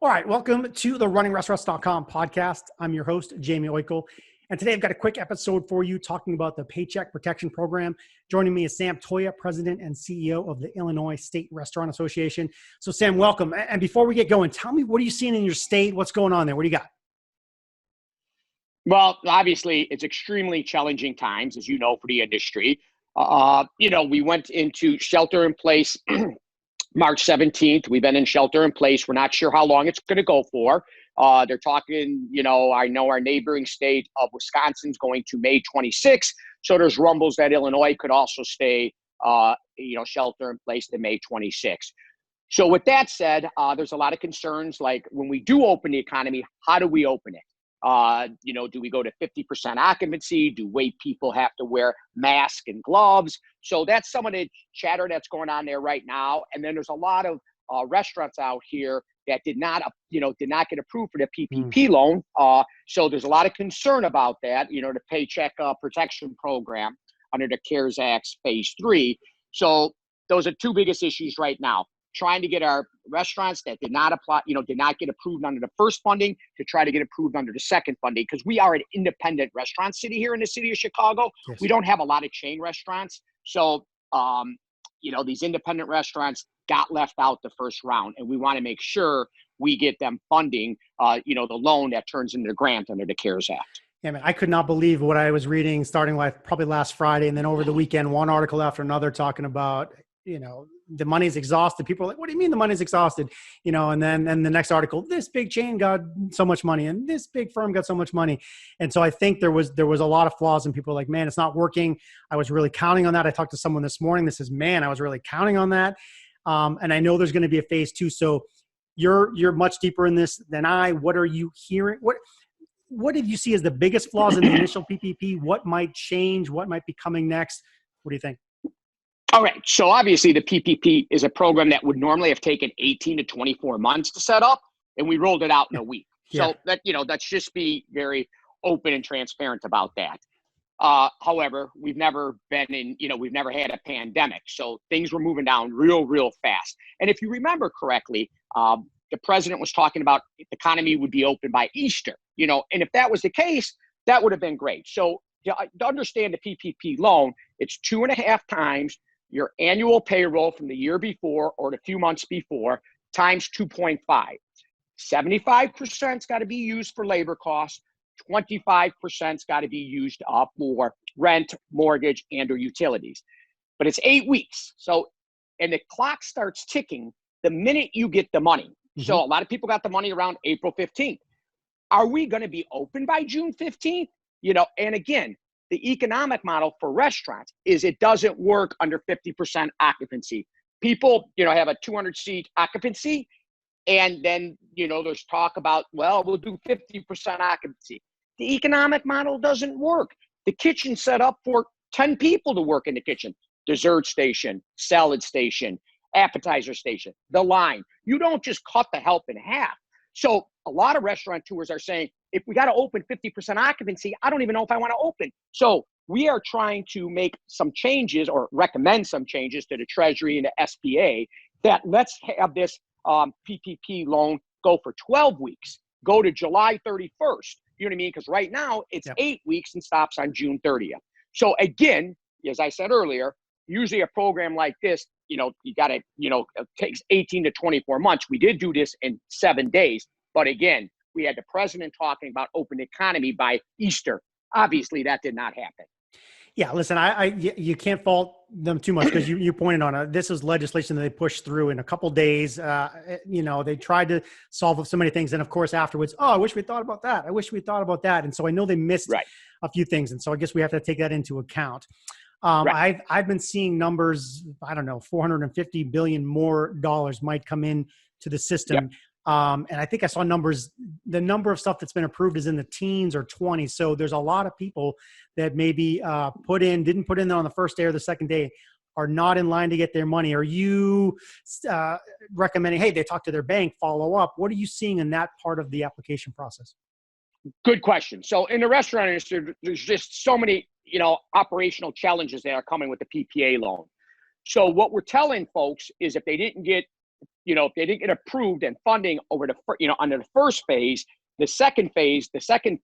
All right, welcome to the runningrestaurants.com podcast. I'm your host, Jamie Oikel. And today I've got a quick episode for you talking about the Paycheck Protection Program. Joining me is Sam Toia, President and CEO of the Illinois State Restaurant Association. So Sam, welcome. And before we get going, tell me, what are you seeing in your state? What's going on there? What do you got? Well, obviously, it's extremely challenging times, as you know, for the industry. We went into shelter in place March 17th. We've been in shelter in place. We're not sure how long it's going to go for. They're talking, I know our neighboring state of Wisconsin's going to May 26th. So there's rumbles that Illinois could also stay, shelter in place to May 26th. So with that said, there's a lot of concerns, like when we do open the economy, how do we open it? Do we go to 50% occupancy? Do wait people have to wear masks and gloves? So that's some of the chatter that's going on there right now. And then there's a lot of restaurants out here that did not get approved for the PPP loan. So there's a lot of concern about that, the Paycheck Protection Program under the CARES Act Phase 3. So those are two biggest issues right now. Trying to get our restaurants that did not apply, did not get approved under the first funding to try to get approved under the second funding, because we are an independent restaurant city here in the city of Chicago. Yes. We don't have a lot of chain restaurants. So, these independent restaurants got left out the first round, and we want to make sure we get them funding, the loan that turns into the grant under the CARES Act. Yeah, man, I could not believe what I was reading starting probably last Friday. And then over the weekend, one article after another talking about, the money's exhausted. People are like, what do you mean the money's exhausted? And then the next article, this big chain got so much money and this big firm got so much money. And so I think there was a lot of flaws, and people are like, man, it's not working. I was really counting on that. I talked to someone this morning that says, man, I was really counting on that. And I know there's going to be a phase 2. So you're much deeper in this than I. What are you hearing? What did you see as the biggest flaws in the initial PPP? What might change? What might be coming next? What do you think? All right. So obviously the PPP is a program that would normally have taken 18 to 24 months to set up, and we rolled it out in a week. Yeah. So let's just be very open and transparent about that. However, we've never had a pandemic. So things were moving down real fast. And if you remember correctly, the president was talking about the economy would be open by Easter, and if that was the case, that would have been great. So to understand the PPP loan, it's 2.5 times your annual payroll from the year before or the few months before times 2.5. 75%'s got to be used for labor costs. 25%'s got to be used for rent, mortgage, and or utilities. But it's 8 weeks. So, and the clock starts ticking the minute you get the money. Mm-hmm. So a lot of people got the money around April 15th. Are we going to be open by June 15th? And again, the economic model for restaurants is it doesn't work under 50% occupancy. People, have a 200-seat occupancy, and then, there's talk about, well, we'll do 50% occupancy. The economic model doesn't work. The kitchen's set up for 10 people to work in the kitchen. Dessert station, salad station, appetizer station, the line. You don't just cut the help in half. So a lot of restaurateurs are saying, if we got to open 50% occupancy, I don't even know if I want to open. So we are trying to make some changes or recommend some changes to the Treasury and the SBA that let's have this PPP loan go for 12 weeks, go to July 31st. You know what I mean? Because right now it's 8 weeks and stops on June 30th. So again, as I said earlier, usually a program like this, you got to, it takes 18 to 24 months. We did do this in 7 days. But again, we had the president talking about open economy by Easter. Obviously, that did not happen. Yeah, listen, you can't fault them too much, because you pointed on it. This is legislation that they pushed through in a couple days. They tried to solve so many things. And of course, afterwards, I wish we thought about that. I wish we thought about that. And so I know they missed a few things. And so I guess we have to take that into account. I've been seeing numbers, I don't know, $450 billion more dollars might come in to the system. Yep. And I think I saw numbers, the number of stuff that's been approved is in the teens or 20s. So there's a lot of people that maybe didn't put in on the first day or the second day, are not in line to get their money. Are you recommending, hey, they talk to their bank, follow up? What are you seeing in that part of the application process? Good question. So in the restaurant industry, there's just so many, operational challenges that are coming with the PPA loan. So what we're telling folks is if they didn't get if they didn't get approved and funding over under the first phase, the second phase, the second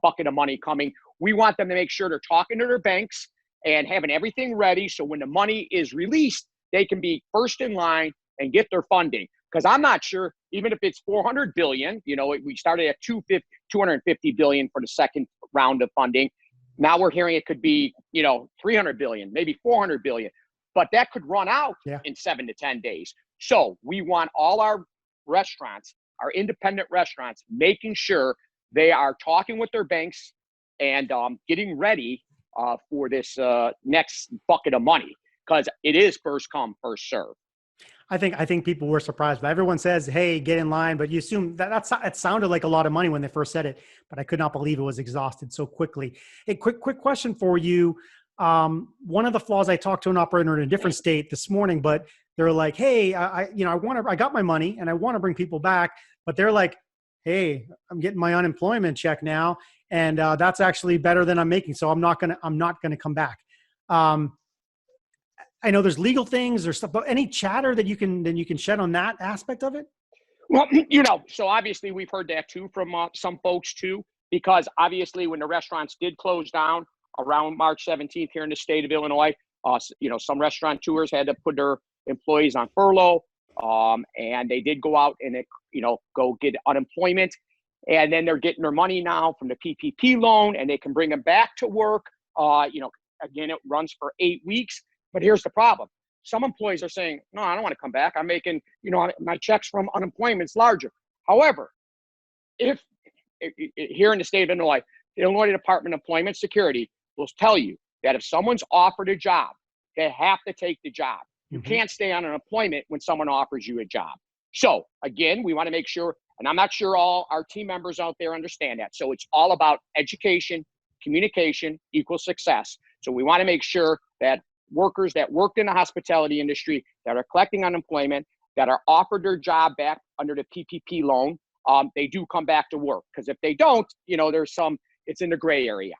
bucket of money coming, we want them to make sure they're talking to their banks and having everything ready. So when the money is released, they can be first in line and get their funding. Because I'm not sure, even if it's 400 billion, we started at 250 billion for the second round of funding. Now we're hearing it could be, 300 billion, maybe 400 billion, but that could run out in 7 to 10 days. So we want all our restaurants, our independent restaurants, making sure they are talking with their banks and getting ready for this next bucket of money, because it is first come, first serve. I think people were surprised, but everyone says, "Hey, get in line." But you assume it sounded like a lot of money when they first said it, but I could not believe it was exhausted so quickly. A quick question for you. One of the flaws, I talked to an operator in a different state this morning, but they're like, "Hey, I got my money and I want to bring people back," but they're like, "Hey, I'm getting my unemployment check now, and that's actually better than I'm making, so I'm not gonna come back." I know there's legal things or stuff, but any chatter that you can shed on that aspect of it? Well, so obviously we've heard that too from some folks too, because obviously when the restaurants did close down around March 17th here in the state of Illinois, some restaurateurs had to put their employees on furlough, and they did go out and go get unemployment, and then they're getting their money now from the PPP loan, and they can bring them back to work. Again, it runs for 8 weeks. But here's the problem. Some employees are saying, "No, I don't want to come back. I'm making, my checks from unemployment's larger." However, if here in the state of Illinois, the Illinois Department of Employment Security will tell you that if someone's offered a job, they have to take the job. You can't stay on unemployment when someone offers you a job. So again, we want to make sure, and I'm not sure all our team members out there understand that. So it's all about education, communication equals success. So we want to make sure that workers that worked in the hospitality industry that are collecting unemployment, that are offered their job back under the PPP loan, they do come back to work. Because if they don't, it's in the gray area.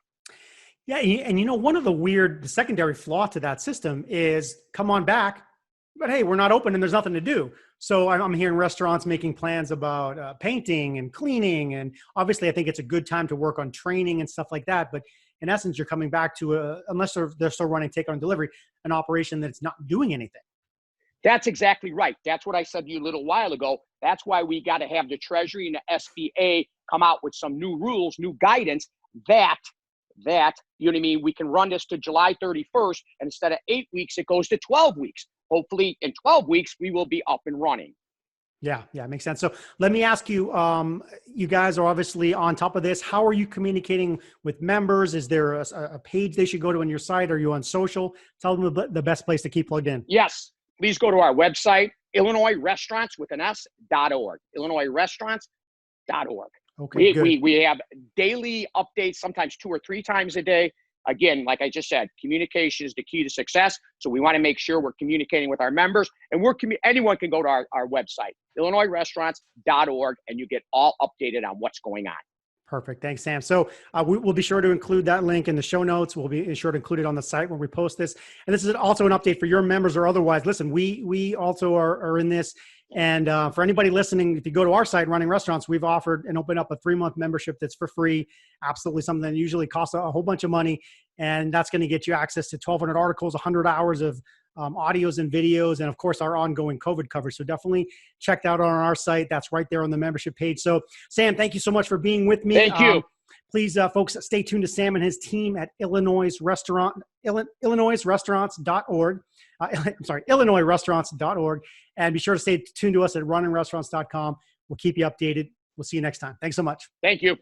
Yeah. And one of the secondary flaw to that system is come on back, but hey, we're not open and there's nothing to do. So I'm hearing restaurants making plans about painting and cleaning. And obviously I think it's a good time to work on training and stuff like that. But in essence, you're coming back to unless they're still running take on delivery, an operation that's not doing anything. That's exactly right. That's what I said to you a little while ago. That's why we got to have the Treasury and the SBA come out with some new rules, new guidance that, we can run this to July 31st. And instead of 8 weeks, it goes to 12 weeks. Hopefully in 12 weeks, we will be up and running. Yeah, it makes sense. So let me ask you, you guys are obviously on top of this. How are you communicating with members? Is there a page they should go to on your site? Are you on social? Tell them the best place to keep plugged in. Yes, please go to our website, IllinoisRestaurants.org, IllinoisRestaurants.org. Okay, good. We have daily updates, sometimes 2 or 3 times a day. Again, like I just said, communication is the key to success. So we want to make sure we're communicating with our members, and anyone can go to our website, IllinoisRestaurants.org, and you get all updated on what's going on. Perfect. Thanks, Sam. So we'll be sure to include that link in the show notes. We'll be sure to include it on the site when we post this. And this is also an update for your members or otherwise. Listen, we also are in this. And for anybody listening, if you go to our site, Running Restaurants, we've offered and opened up a 3-month membership that's for free. Absolutely something that usually costs a whole bunch of money. And that's going to get you access to 1,200 articles, 100 hours of audios and videos, and of course our ongoing COVID coverage. So definitely check that out on our site. That's right there on the membership page. So Sam, thank you so much for being with me. Thank you. Please, folks, stay tuned to Sam and his team at IllinoisRestaurants.org. IllinoisRestaurants.org. And be sure to stay tuned to us at runningrestaurants.com. We'll keep you updated. We'll see you next time. Thanks so much. Thank you.